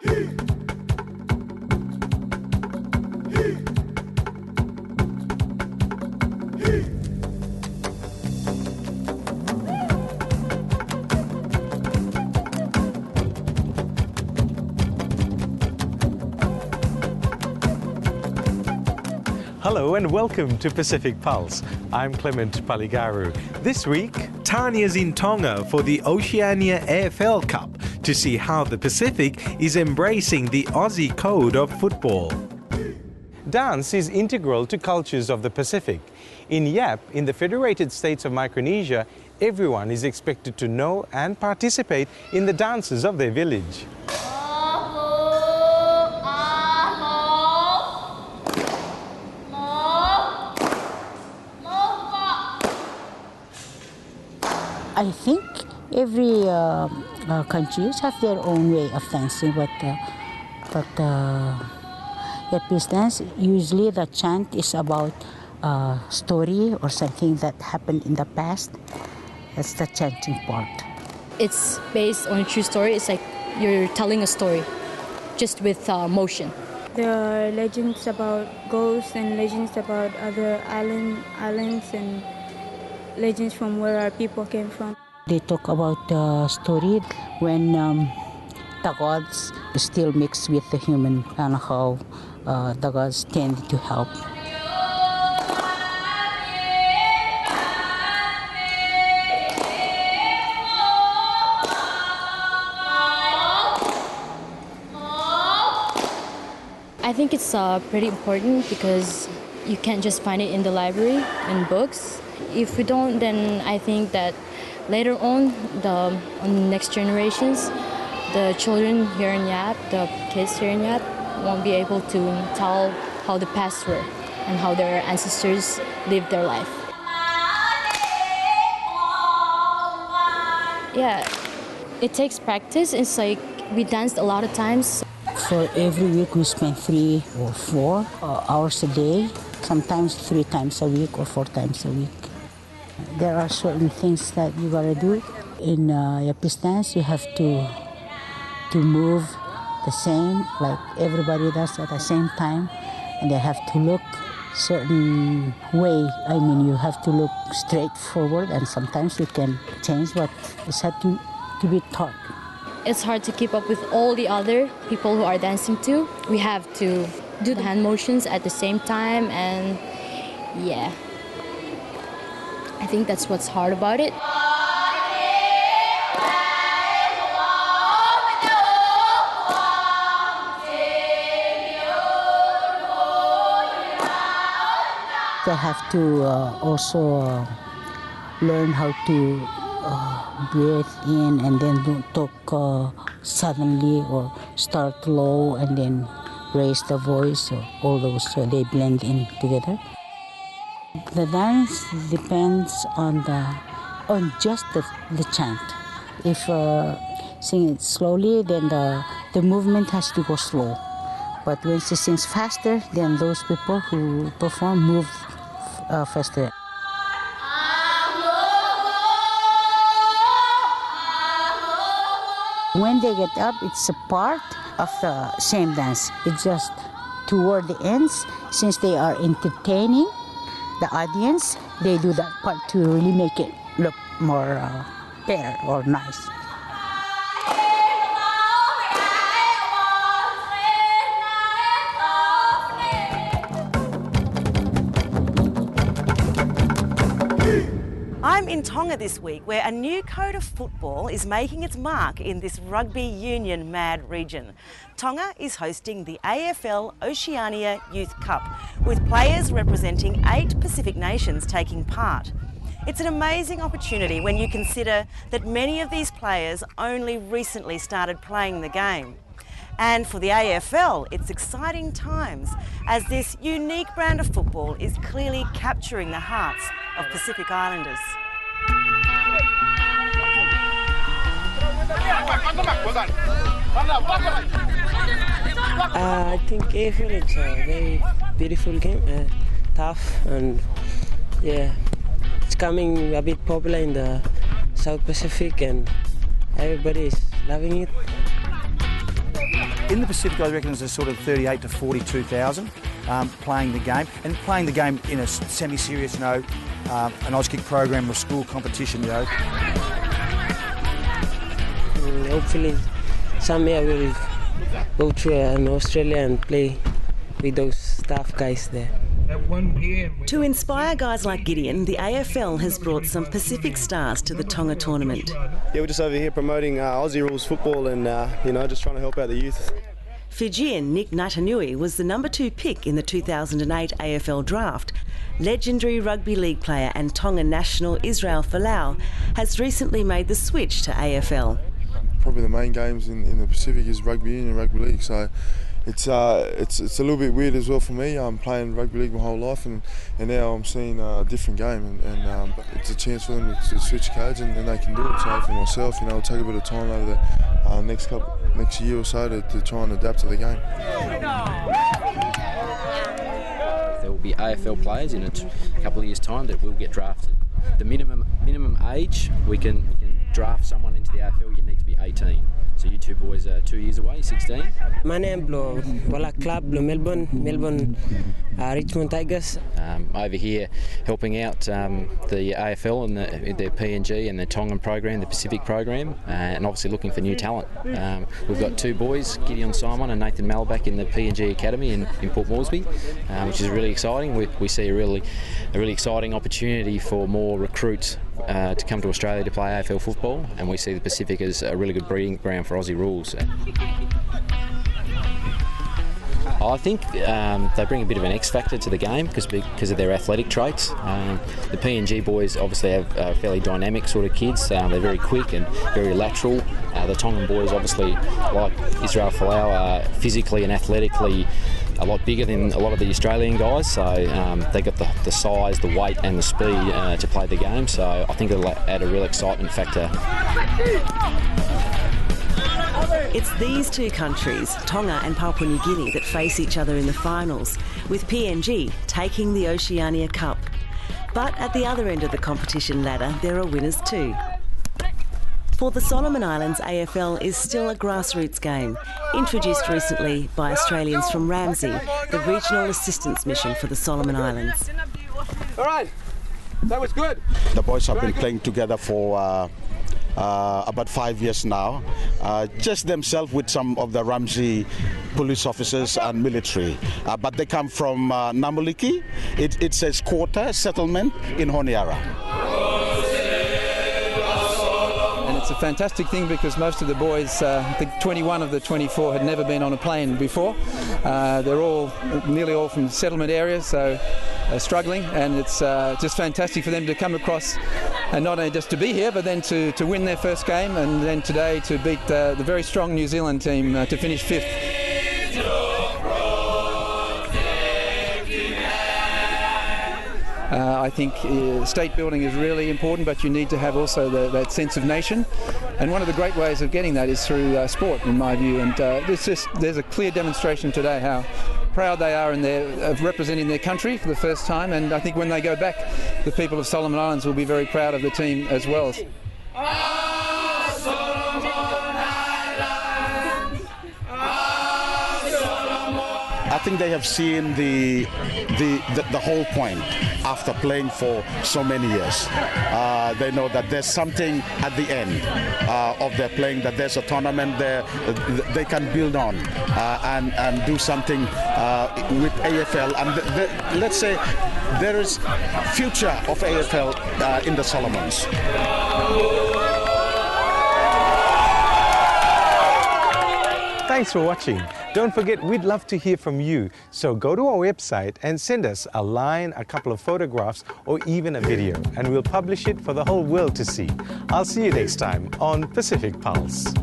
Hello and welcome to Pacific Pulse. I'm Clement Paligaru. This week, Tania's in Tonga for the Oceania AFL Cup to see how the Pacific is embracing the Aussie code of football. Dance is integral to cultures of the Pacific. In Yap, in the Federated States of Micronesia, everyone is expected to know and participate in the dances of their village. I think every countries have their own way of dancing, but Japanese dance, usually the chant is about a story or something that happened in the past. That's the chanting part. It's based on a true story. It's like you're telling a story, just with motion. There are legends about ghosts and legends about other islands and legends from where our people came from. They talk about the story when the gods still mix with the human and how the gods tend to help. I think it's pretty important because you can't just find it in the library and books. If we don't, then I think that later on the next generations, the children here in Yap, the kids here in Yap, won't be able to tell how the past were and how their ancestors lived their life. Yeah, it takes practice. It's like we danced a lot of times. For every week we spend 3 or 4 hours a day, sometimes 3 times a week or 4 times a week. There are certain things that you gotta do. In Japanese dance, you have to move the same, like everybody does at the same time, and they have to look certain way. I mean, you have to look straight forward, and sometimes you can change what is had to be taught. It's hard to keep up with all the other people who are dancing too. We have to do the hand motions at the same time, and yeah, I think that's what's hard about it. They have to also learn how to breathe in and then don't talk suddenly or start low and then raise the voice, or all those, so they blend in together. The dance depends on just the chant. If sing it slowly, then the movement has to go slow. But when she sings faster, then those people who perform move faster. When they get up, it's a part of the same dance. It's just toward the ends, since they are entertaining the audience, they do that part to really make it look more better or nice. I'm in Tonga this week, where a new code of football is making its mark in this rugby union mad region. Tonga is hosting the AFL Oceania Youth Cup, with players representing 8 Pacific nations taking part. It's an amazing opportunity when you consider that many of these players only recently started playing the game. And for the AFL, it's exciting times, as this unique brand of football is clearly capturing the hearts of Pacific Islanders. I think AFL is a very beautiful game, tough, and yeah, it's coming a bit popular in the South Pacific and everybody is loving it. In the Pacific, I reckon there's sort of 38 to 42,000 playing the game, and playing the game in a semi-serious note, an Auskick program or school competition, Hopefully, some year we'll go to Australia and play with those tough guys there. To inspire guys like Gideon, the AFL has brought some Pacific stars to the Tonga tournament. Yeah, we're just over here promoting Aussie rules football and, just trying to help out the youth. Fijian Nick Naitanui was the number 2 pick in the 2008 AFL draft. Legendary rugby league player and Tonga national Israel Folau has recently made the switch to AFL. Probably the main games in the Pacific is rugby union and rugby league, so it's a little bit weird as well for me. I'm playing rugby league my whole life, and now I'm seeing a different game, and it's a chance for them to switch codes, and they can do it. So for myself, it'll take a bit of time over the next year or so to try and adapt to the game. There will be AFL players in a couple of years' time that will get drafted. The minimum age we can draft someone into the AFL, you need to be 18. So you two boys are 2 years away, 16. My name is Club Melbourne Richmond Tigers. Over here helping out the AFL and their PNG and the Tongan program, the Pacific program, and obviously looking for new talent. We've got 2 boys, Gideon Simon and Nathan Malback in the PNG Academy in Port Moresby, which is really exciting. We see a really exciting opportunity for more recruits to come to Australia to play AFL football, and we see the Pacific as a really good breeding ground for Aussie rules. I think they bring a bit of an X factor to the game because of their athletic traits. The PNG boys obviously have fairly dynamic sort of kids. They're very quick and very lateral. The Tongan boys, obviously, like Israel Folau, are physically and athletically a lot bigger than a lot of the Australian guys, so they got the size, the weight and the speed to play the game, so I think it'll add a real excitement factor. It's these 2 countries, Tonga and Papua New Guinea, that face each other in the finals, with PNG taking the Oceania Cup. But at the other end of the competition ladder, there are winners too. For the Solomon Islands, AFL is still a grassroots game, introduced recently by Australians from Ramsey, the regional assistance mission for the Solomon Islands. All right, that was good. The boys have been playing together for about 5 years now, just themselves with some of the Ramsey police officers and military. But they come from Namuliki. It's a quarter settlement in Honiara. And it's a fantastic thing because most of the boys, I think 21 of the 24 had never been on a plane before. They're nearly all from settlement areas, so struggling, and it's just fantastic for them to come across and not only just to be here, but then to win their first game, and then today to beat the very strong New Zealand team to finish 5th. I think state building is really important, but you need to have also that sense of nation. And one of the great ways of getting that is through sport, in my view. And there's a clear demonstration today how proud they are of representing their country for the first time. And I think when they go back, the people of Solomon Islands will be very proud of the team as well. I think they have seen the whole point after playing for so many years. They know that there's something at the end of their playing, that there's a tournament there they can build on and do something with AFL. And let's say there is future of AFL in the Solomons. Thanks for watching. Don't forget, we'd love to hear from you. So go to our website and send us a line, a couple of photographs, or even a video, and we'll publish it for the whole world to see. I'll see you next time on Pacific Pulse.